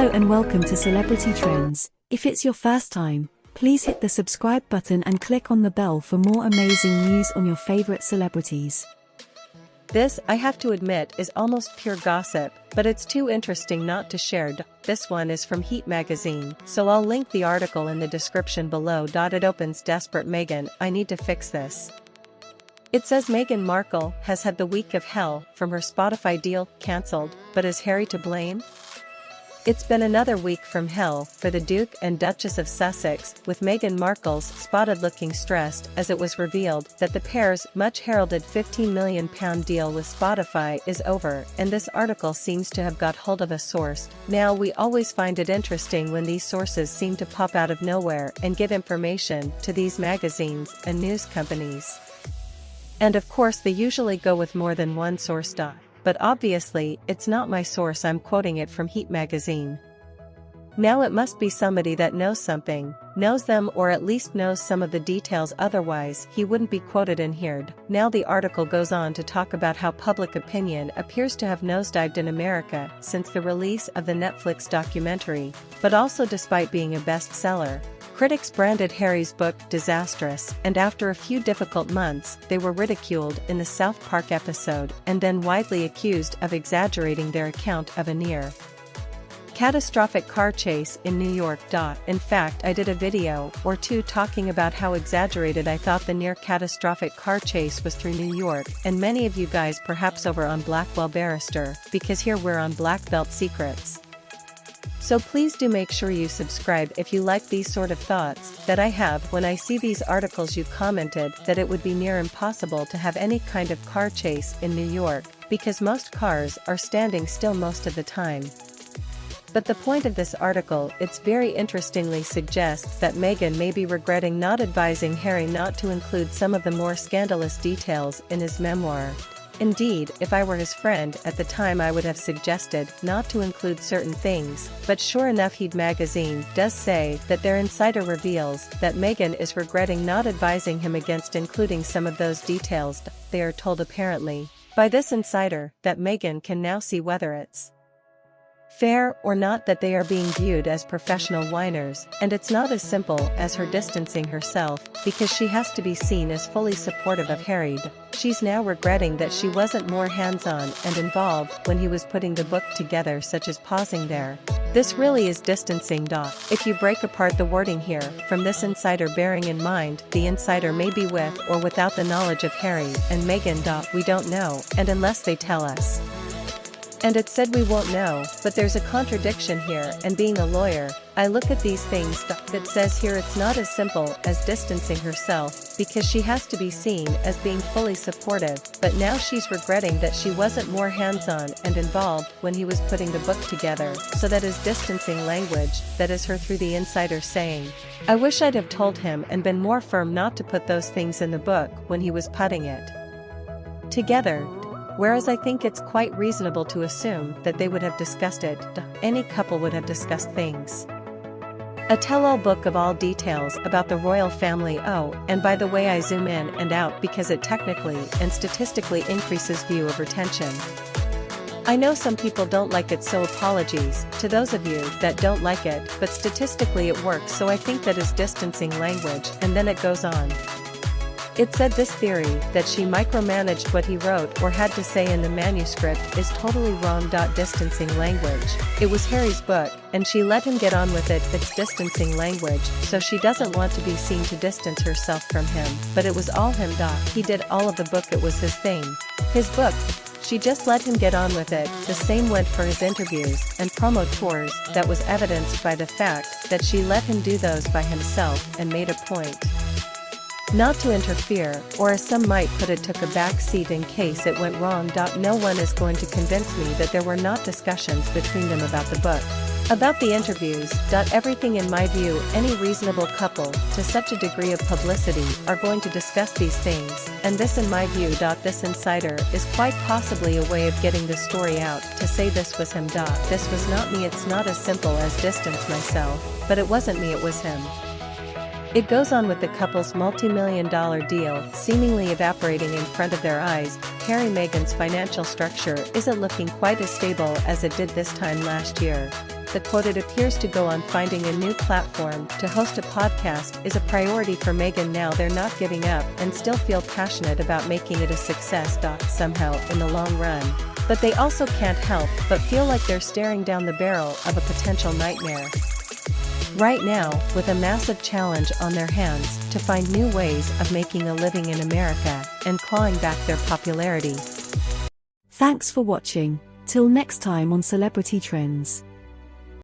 Hello and welcome to Celebrity Trends. If it's your first time, please hit the subscribe button and click on the bell for more amazing news on your favorite celebrities. This, I have to admit, is almost pure gossip, but it's too interesting not to share. This one is from Heat magazine, so I'll link the article in the description below. It opens desperate Meghan, I need to fix this. It says Meghan Markle has had the week of hell from her Spotify deal cancelled, but is Harry to blame? It's been another week from hell for the Duke and Duchess of Sussex, with Meghan Markle's spotted looking stressed as it was revealed that the pair's much-heralded £15 million deal with Spotify is over, and this article seems to have got hold of a source. Now, we always find it interesting when these sources seem to pop out of nowhere and give information to these magazines and news companies. And of course they usually go with more than one source. But obviously, it's not my source. I'm quoting it from Heat magazine. Now it must be somebody that knows something, knows them, or at least knows some of the details, otherwise he wouldn't be quoted in here. Now the article goes on to talk about how public opinion appears to have nosedived in America since the release of the Netflix documentary, but also despite being a bestseller. Critics branded Harry's book disastrous, and after a few difficult months, they were ridiculed in the South Park episode and then widely accused of exaggerating their account of a near catastrophic car chase in New York. In fact, I did a video or two talking about how exaggerated I thought the near catastrophic car chase was through New York, and many of you guys perhaps over on Blackwell Barrister, because here we're on Black Belt Secrets. So please do make sure you subscribe if you like these sort of thoughts that I have when I see these articles. You commented that it would be near impossible to have any kind of car chase in New York, because most cars are standing still most of the time. But the point of this article, it's very interestingly suggests that Meghan may be regretting not advising Harry not to include some of the more scandalous details in his memoir. Indeed, if I were his friend at the time, I would have suggested not to include certain things, but sure enough, Heat magazine does say that their insider reveals that Meghan is regretting not advising him against including some of those details. They are told apparently by this insider that Meghan can now see whether it's fair or not that they are being viewed as professional whiners, and it's not as simple as her distancing herself, because she has to be seen as fully supportive of Harry. She's now regretting that she wasn't more hands-on and involved when he was putting the book together, such as pausing there. This really is distancing. If you break apart the wording here from this insider, bearing in mind the insider may be with or without the knowledge of Harry and Meghan. We don't know, and unless they tell us. And it said we won't know, but there's a contradiction here, and being a lawyer, I look at these things. That says here it's not as simple as distancing herself, because she has to be seen as being fully supportive, but now she's regretting that she wasn't more hands-on and involved when he was putting the book together, so that is distancing language. That is her through the insider saying, I wish I'd have told him and been more firm not to put those things in the book when he was putting it together. Whereas I think it's quite reasonable to assume that they would have discussed it. Any couple would have discussed things. A tell-all book of all details about the royal family. Oh, and by the way, I zoom in and out because it technically and statistically increases view of retention. I know some people don't like it, so apologies to those of you that don't like it, but statistically it works, so I think that is distancing language. And then it goes on. It said this theory that she micromanaged what he wrote or had to say in the manuscript is totally wrong. Distancing language. It was Harry's book, and she let him get on with it. It's distancing language, so she doesn't want to be seen to distance herself from him, but it was all him. He did all of the book, it was his thing. His book. She just let him get on with it. The same went for his interviews and promo tours. That was evidenced by the fact that she let him do those by himself and made a point not to interfere, or as some might put it, took a back seat in case it went wrong. No one is going to convince me that there were not discussions between them about the book, about the interviews. Everything, in my view, any reasonable couple, to such a degree of publicity, are going to discuss these things, and this, in my view, this insider is quite possibly a way of getting the story out, to say this was him. This was not me. It's not as simple as distance myself, but it wasn't me, it was him. It goes on with the couple's multi-million-dollar deal seemingly evaporating in front of their eyes. Harry-Meghan's financial structure isn't looking quite as stable as it did this time last year. The quote, "It appears to go on finding a new platform to host a podcast is a priority for Meghan now. They're not giving up and still feel passionate about making it a success. Somehow in the long run. But they also can't help but feel like they're staring down the barrel of a potential nightmare right now, with a massive challenge on their hands to find new ways of making a living in America and clawing back their popularity." Thanks for watching. Till next time on Celebrity Trends.